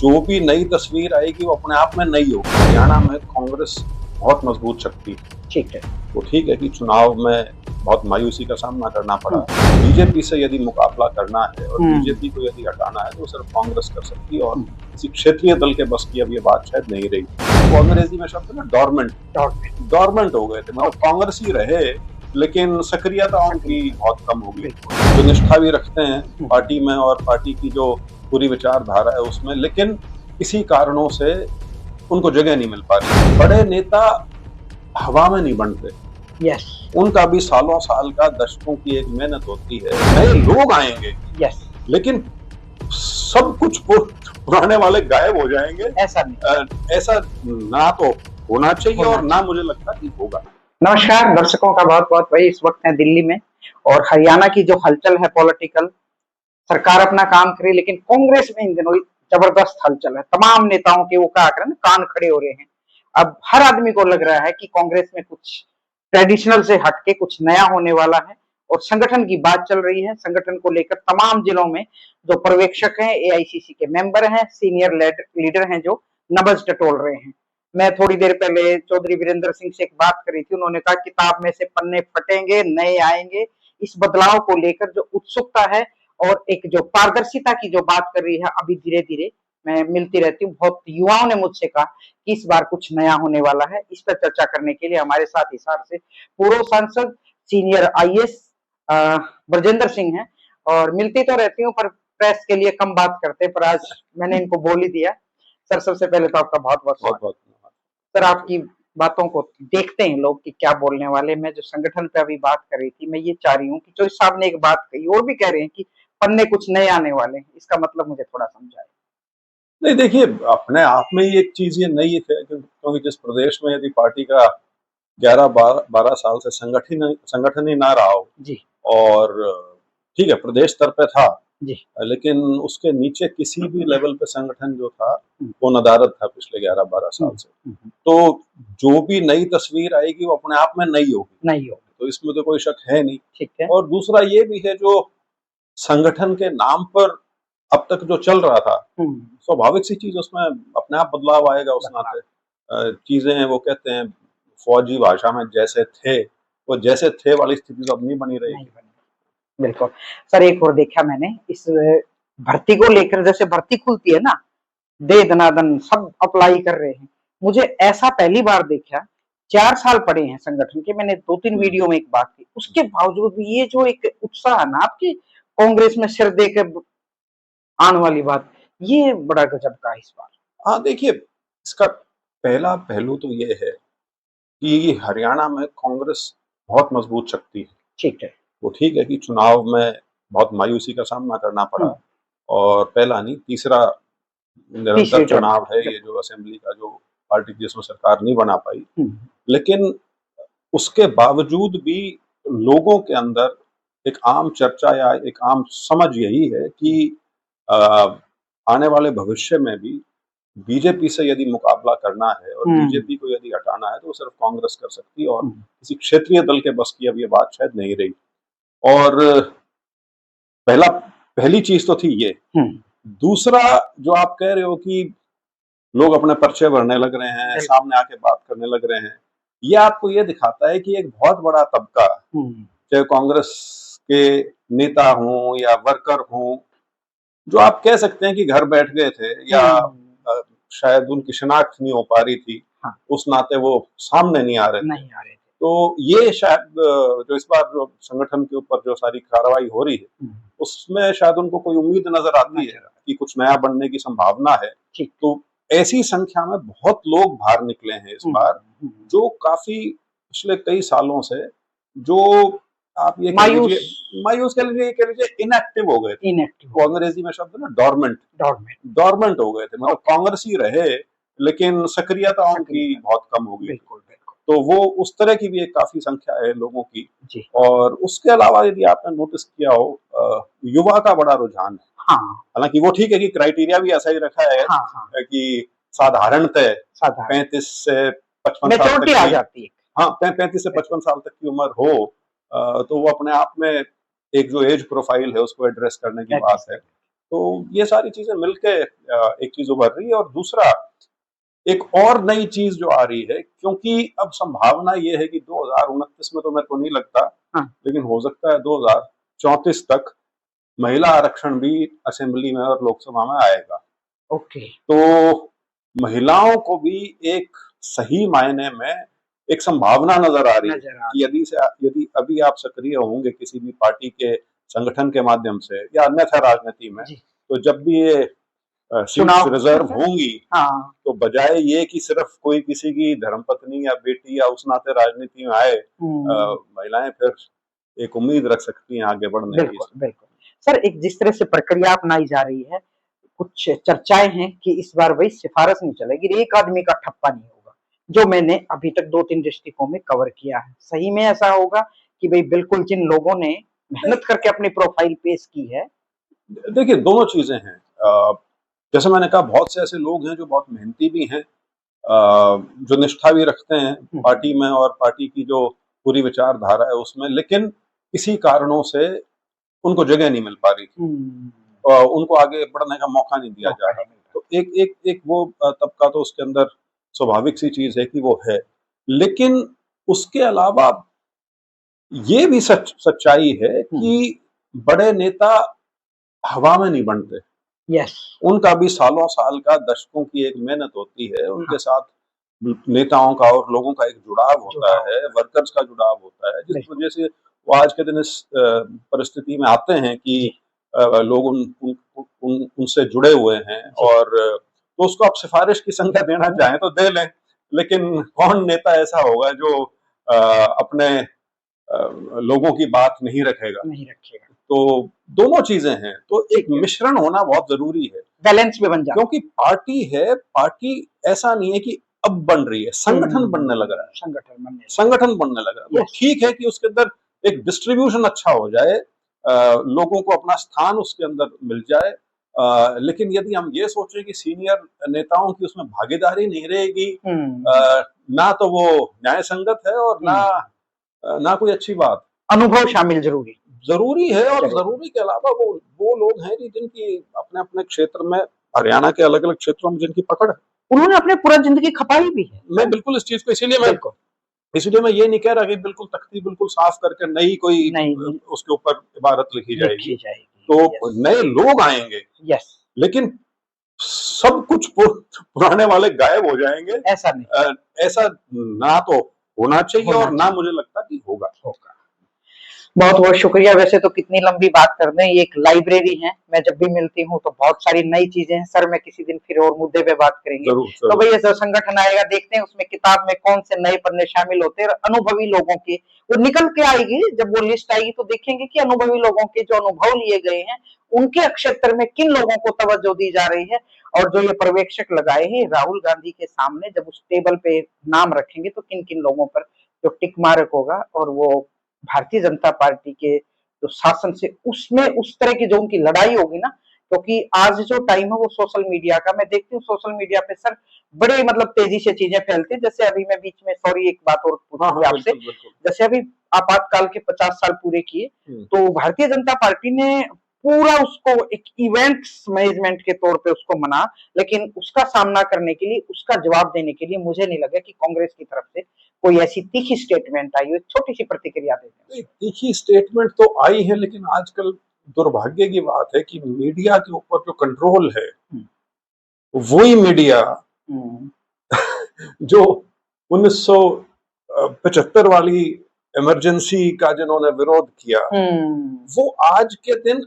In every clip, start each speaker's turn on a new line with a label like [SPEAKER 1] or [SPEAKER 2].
[SPEAKER 1] जो भी नई तस्वीर आएगी वो अपने आप में नई होगी। हरियाणा में कांग्रेस बहुत मजबूत शक्ति है।
[SPEAKER 2] ठीक है।
[SPEAKER 1] वो ठीक है कि चुनाव में बहुत मायूसी का सामना करना पड़ा। बीजेपी से यदि मुकाबला करना है और बीजेपी को यदि हटाना है तो सिर्फ कांग्रेस कर सकती है और किसी क्षेत्रीय दल के बस की अब ये बात शायद नहीं रही। तो अंग्रेजी में शब्द है ना डॉर्मेंट हो गए थे, मतलब कांग्रेस ही रहे लेकिन सक्रियता उनकी बहुत कम हो गई। जो निष्ठा भी रखते हैं पार्टी में और पार्टी की जो पूरी विचारधारा है उसमें, लेकिन किसी कारणों से उनको जगह नहीं मिल पा रही। बड़े नेता हवा में नहीं बनते।
[SPEAKER 2] यस।
[SPEAKER 1] उनका भी सालों साल का दशकों की एक मेहनत होती है। नए लोग आएंगे।
[SPEAKER 2] यस।
[SPEAKER 1] लेकिन सब कुछ पुराने वाले गायब हो जाएंगे,
[SPEAKER 2] ऐसा नहीं।
[SPEAKER 1] ऐसा ना तो होना चाहिए और ना मुझे लगता कि होगा।
[SPEAKER 2] नमस्कार दर्शकों का बहुत बहुत भाई, इस वक्त है दिल्ली में और हरियाणा की जो हलचल है पॉलिटिकल, सरकार अपना काम करे लेकिन कांग्रेस में इन दिनों जबरदस्त हलचल है। तमाम नेताओं के वो क्या कर रहे हैं, कान खड़े हो रहे हैं। अब हर आदमी को लग रहा है कि कांग्रेस में कुछ ट्रेडिशनल से हटके कुछ नया होने वाला है और संगठन की बात चल रही है। संगठन को लेकर तमाम जिलों में जो पर्यवेक्षक हैं, एआईसीसी के मेंबर हैं, सीनियर लीडर हैं, जो नब्ज टटोल रहे हैं। मैं थोड़ी देर पहले चौधरी वीरेंद्र सिंह से एक बात करी थी, उन्होंने कहा किताब में से पन्ने फटेंगे, नए आएंगे। इस बदलाव को लेकर जो उत्सुकता है और एक जो पारदर्शिता की जो बात कर रही है, अभी धीरे धीरे मैं मिलती रहती हूँ। बहुत युवाओं ने मुझसे कहा कि इस बार कुछ नया होने वाला है। इस पर चर्चा करने के लिए हमारे साथ हिसार से पूर्व सांसद सीनियर आईएएस ब्रजेंद्र सिंह हैं और मिलती तो रहती हूँ पर प्रेस के लिए कम बात करते, पर आज मैंने इनको बोल ही दिया। सर, सबसे पहले तो आपका बहुत बहुत
[SPEAKER 1] बहुत
[SPEAKER 2] सर, आपकी बातों को देखते हैं लोग कि क्या बोलने वाले। मैं जो संगठन पे अभी बात कर रही थी, मैं ये चाह रही हूँ कि जो साहब ने एक बात कही और भी कह रहे हैं कि पन्ने कुछ नए आने वाले हैं, इसका मतलब मुझे थोड़ा समझाए।
[SPEAKER 1] नहीं, देखिए अपने आप में ही एक चीज ये नई है क्योंकि जिस प्रदेश में यदि पार्टी का 11-12 साल से संगठन ही ना रहा हो
[SPEAKER 2] जी।
[SPEAKER 1] और ठीक है प्रदेश स्तर पे था
[SPEAKER 2] जी।
[SPEAKER 1] लेकिन उसके नीचे किसी भी लेवल पे संगठन जो था वो नदारद था पिछले 11-12 साल से। तो जो भी नई तस्वीर आएगी वो अपने आप में नई होगी, तो इसमें तो कोई शक है नहीं।
[SPEAKER 2] ठीक है।
[SPEAKER 1] और दूसरा ये भी है जो संगठन के नाम पर अब तक जो चल रहा था, स्वाभाविक सी चीज उसमें अपने आप बदलाव आएगा। उस नाते चीजें वो कहते हैं फौजी भाषा में जैसे थे वो जैसे थे वाली स्थिति तो अब नहीं बनी रहेगी।
[SPEAKER 2] बिल्कुल सर, एक और देखा मैंने इस भर्ती को लेकर, जैसे भर्ती खुलती है ना, दे दनादन सब अप्लाई कर रहे हैं। मुझे ऐसा पहली बार देखा, 4 साल पड़े हैं संगठन के, मैंने 2-3 वीडियो में एक बात की, उसके बावजूद भी ये जो एक उत्साह है ना आपकी कांग्रेस में सिर दे के आने वाली बात, ये बड़ा गजब का है इस बार।
[SPEAKER 1] हाँ, देखिए इसका पहला पहलू तो ये है कि हरियाणा में कांग्रेस बहुत मजबूत शक्ति है।
[SPEAKER 2] ठीक है।
[SPEAKER 1] वो ठीक है कि चुनाव में बहुत मायूसी का सामना करना पड़ा और पहला नहीं तीसरा निरंतर चुनाव है ये जो असेंबली का, जो पार्टी जिसमें सरकार नहीं बना पाई। लेकिन उसके बावजूद भी लोगों के अंदर एक आम चर्चा या एक आम समझ यही है कि आने वाले भविष्य में भी बीजेपी से यदि मुकाबला करना है और बीजेपी को यदि हटाना है तो सिर्फ कांग्रेस कर सकती है और किसी क्षेत्रीय दल के बस की अब ये बात शायद नहीं रही। और पहली चीज तो थी ये। दूसरा जो आप कह रहे हो कि लोग अपने पर्चे भरने लग रहे हैं, सामने आके बात करने लग रहे हैं, ये आपको ये दिखाता है कि एक बहुत बड़ा तबका, चाहे कांग्रेस के नेता हों या वर्कर हों, जो आप कह सकते हैं कि घर बैठ गए थे या शायद उनकी शिनाख्त नहीं हो पा रही थी, उस नाते वो सामने नहीं आ रहे थे। तो ये शायद जो इस बार जो संगठन के ऊपर जो सारी कार्रवाई हो रही है उसमें शायद उनको कोई उम्मीद नजर आती है कि कुछ नया बनने की संभावना है। तो ऐसी संख्या में बहुत लोग बाहर निकले हैं इस बार, जो काफी पिछले कई सालों से जो आप ये मायूस कह लीजिए इनएक्टिव हो गए थे। वो अंग्रेजी में शब्द ना डॉर्मेंट हो गए थे, मतलब कांग्रेस ही रहे लेकिन सक्रियता उनकी बहुत कम हो गई। तो वो उस तरह की भी एक काफी संख्या है लोगों की। और उसके अलावा यदि आपने नोटिस किया हो, युवा का बड़ा रुझान है। हालांकि वो ठीक है कि क्राइटेरिया भी ऐसा ही रखा है कि साधारणतः 35 से 55 साल तक
[SPEAKER 2] आ जाती है।
[SPEAKER 1] हाँ, 35 से 55 साल तक की उम्र हो तो वो अपने आप में एक जो एज प्रोफाइल है उसको एड्रेस करने की बात है। तो ये सारी चीजें मिलके एक चीज उभर रही है। और दूसरा, एक और नई चीज जो आ रही है, क्योंकि अब संभावना ये है कि 2029 में तो मेरे को नहीं लगता,
[SPEAKER 2] हाँ।
[SPEAKER 1] लेकिन हो सकता है 2034 तक महिला आरक्षण भी असेंबली में और लोकसभा में आएगा।
[SPEAKER 2] ओके।
[SPEAKER 1] तो महिलाओं को भी एक सही मायने में एक संभावना नजर आ रही है कि यदि अभी आप सक्रिय होंगे किसी भी पार्टी के संगठन के माध्यम से या अन्यथा राजनीति में, तो जब भी ये सीट्स रिजर्व होंगी,
[SPEAKER 2] हाँ।
[SPEAKER 1] तो बजाय ये कि सिर्फ कोई किसी की धर्मपत्नी या बेटी या उस नाते राजनीति में आए, महिलाएं फिर एक उम्मीद रख सकती हैं आगे बढ़ने की।
[SPEAKER 2] बिल्कुल बिल्कुल सर, एक जिस तरह से प्रक्रिया अपनाई जा रही है, कुछ चर्चाएं हैं कि इस बार वही सिफारिश नहीं चलेगी, एक आदमी का ठप्पा नहीं होगा, जो मैंने अभी तक 2-3 डिस्ट्रिक्टों में कवर किया है। सही में ऐसा होगा कि भाई बिल्कुल जिन लोगों ने मेहनत करके अपनी प्रोफाइल पेश की है?
[SPEAKER 1] देखिए, दोनों चीजें हैं। जैसे मैंने कहा, बहुत से ऐसे लोग हैं जो बहुत मेहनती भी हैं, जो निष्ठा भी रखते हैं पार्टी में और पार्टी की जो पूरी विचारधारा है उसमें, लेकिन किसी कारणों से उनको जगह नहीं मिल पा रही थी, उनको आगे बढ़ने का मौका नहीं दिया जा रहा। तो एक वो तबका तो उसके अंदर स्वाभाविक सी चीज है कि वो है, लेकिन उसके अलावा ये भी सच्चाई है कि बड़े नेता हवा में नहीं बनते।
[SPEAKER 2] यस।
[SPEAKER 1] उनका भी सालों साल का, दशकों की एक मेहनत होती है, उनके साथ नेताओं का और लोगों का एक जुड़ाव होता है, वर्कर्स का जुड़ाव होता है, जिस वजह से वो आज के दिन इस परिस्थिति में आते हैं कि लोग उनसे जुड़े हुए हैं। और तो उसको आप सिफारिश की संख्या देना चाहें तो दे लें, लेकिन कौन नेता ऐसा होगा जो अपने लोगों की बात नहीं रखेगा। तो दोनों चीजें हैं, तो एक मिश्रण होना बहुत जरूरी है,
[SPEAKER 2] बैलेंस में बन जाए,
[SPEAKER 1] क्योंकि पार्टी है, पार्टी ऐसा नहीं है कि अब बन रही है, संगठन बनने लग रहा है, संगठन बनने लग रहा है। ठीक है कि उसके अंदर एक डिस्ट्रीब्यूशन अच्छा हो जाए, लोगों को अपना स्थान उसके अंदर मिल जाए, लेकिन यदि हम ये सोचें कि सीनियर नेताओं की उसमें भागीदारी नहीं रहेगी, ना तो वो न्याय संगत है और ना कोई अच्छी बात।
[SPEAKER 2] अनुभव शामिल जरूरी
[SPEAKER 1] है, और जरूरी के अलावा वो लोग हैं कि जिनकी अपने अपने क्षेत्र में, हरियाणा के अलग अलग क्षेत्रों में जिनकी पकड़ है,
[SPEAKER 2] उन्होंने अपने पूरा जिंदगी खपाई भी है।
[SPEAKER 1] मैं बिल्कुल इस चीज को इसलिए मैं ये नहीं कह रहा कि बिल्कुल तख्ती बिल्कुल साफ करके नई कोई उसके ऊपर इबारत लिखी जाएगी। तो नए लोग आएंगे, लेकिन सब कुछ पुराने वाले गायब हो जाएंगे, ऐसा नहीं, ऐसा ना तो होना चाहिए और ना मुझे लगता कि होगा।
[SPEAKER 2] बहुत बहुत शुक्रिया। वैसे तो कितनी लंबी बात कर दें, ये एक लाइब्रेरी है, मैं जब भी मिलती हूँ तो बहुत सारी नई चीजें हैं। सर, मैं किसी दिन फिर और मुद्दे पे बात करेंगे। तो भैया जो संगठन आएगा, देखते हैं उसमें किताब में कौन से नए पन्ने शामिल होते हैं, अनुभवी लोगों की वो निकल के आएगी। जब वो लिस्ट आएगी तो देखेंगे कि अनुभवी लोगों के जो अनुभव लिए गए हैं, उनके क्षेत्र में किन लोगों को तवज्जो दी जा रही है। और जो ये पर्यवेक्षक लगाए हैं राहुल गांधी के सामने, जब उस टेबल पे नाम रखेंगे तो किन किन लोगों पर जो टिक मार्क होगा, और वो भारतीय जनता पार्टी के जो शासन से उसमें उस तरह की जो उनकी लड़ाई होगी ना, क्योंकि आज जो टाइम है वो सोशल मीडिया का, मैं देखती हूँ सोशल मीडिया पे सर बड़े मतलब तेजी से चीजें फैलती है। जैसे अभी मैं बीच में, सॉरी एक बात और पूछूंगी आपसे, जैसे अभी आपातकाल के 50 साल पूरे किए, तो भारतीय जनता पार्टी ने पूरा उसको एक इवेंट्स मैनेजमेंट के तौर पे उसको मना, लेकिन उसका सामना करने के लिए, उसका जवाब देने के लिए मुझे नहीं लगा कि कांग्रेस की तरफ से कोई ऐसी तीखी स्टेटमेंट आई हो। छोटी सी प्रतिक्रिया देते हैं।
[SPEAKER 1] तीखी स्टेटमेंट तो आई है, लेकिन आजकल दुर्भाग्य की बात है कि मीडिया के ऊपर जो कंट्रोल है, वही मीडिया जो 1975 वाली इमरजेंसी का जिन्होंने विरोध किया, वो आज के दिन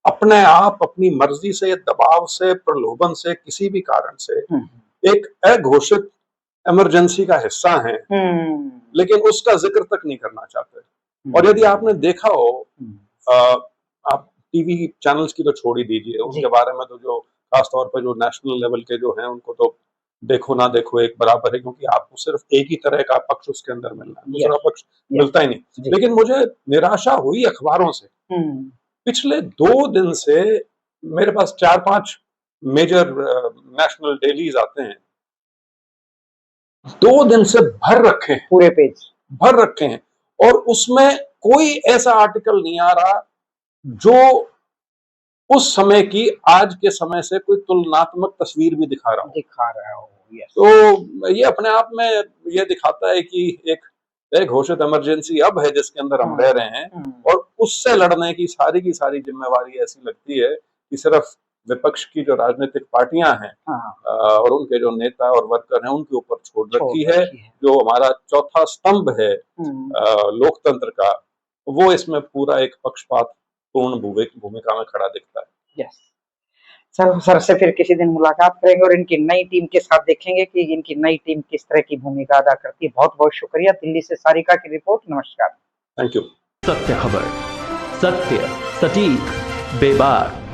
[SPEAKER 1] अपने आप, अपनी मर्जी से, दबाव से, प्रलोभन से, किसी भी कारण से एक अघोषित इमरजेंसी का हिस्सा हैं, लेकिन उसका जिक्र तक नहीं करना चाहते। और यदि आपने देखा हो, आप टीवी चैनल्स की तो छोड़ ही दीजिए, उनके बारे में तो जो खासतौर पर जो नेशनल लेवल के जो हैं, उनको तो देखो ना देखो एक बराबर है, क्योंकि आपको सिर्फ एक ही तरह का पक्ष उसके अंदर मिलना है, दूसरा पक्ष मिलता ही नहीं। लेकिन मुझे निराशा हुई अखबारों से। पिछले 2 दिन से मेरे पास 4-5 मेजर नेशनल डेलीज आते हैं, 2 दिन से भर रखे हैं,
[SPEAKER 2] पूरे पेज
[SPEAKER 1] भर रखे हैं, और उसमें कोई ऐसा आर्टिकल नहीं आ रहा जो उस समय की आज के समय से कोई तुलनात्मक तस्वीर भी दिखा रहा हूँ।
[SPEAKER 2] दिखा रहा हो, यस।
[SPEAKER 1] तो ये अपने आप में ये दिखाता है कि एक घोषित इमरजेंसी अब है जिसके अंदर हम रह रहे हैं, और उससे लड़ने की सारी जिम्मेवारी ऐसी लगती है कि सिर्फ विपक्ष की जो राजनीतिक पार्टियां हैं और उनके जो नेता और वर्कर हैं उनके ऊपर छोड़ रखी है। जो हमारा चौथा स्तंभ है लोकतंत्र का, वो इसमें पूरा एक पक्षपात पूर्ण भूमिका में खड़ा दिखता है।
[SPEAKER 2] यस सर से फिर किसी दिन मुलाकात करेंगे और इनकी नई टीम के साथ देखेंगे कि इनकी नई टीम किस तरह की भूमिका अदा करती है। बहुत बहुत शुक्रिया। दिल्ली से सारिका की रिपोर्ट। नमस्कार।
[SPEAKER 1] Thank you.
[SPEAKER 3] सत्य खबर, सत्य, सटीक, बेबाक।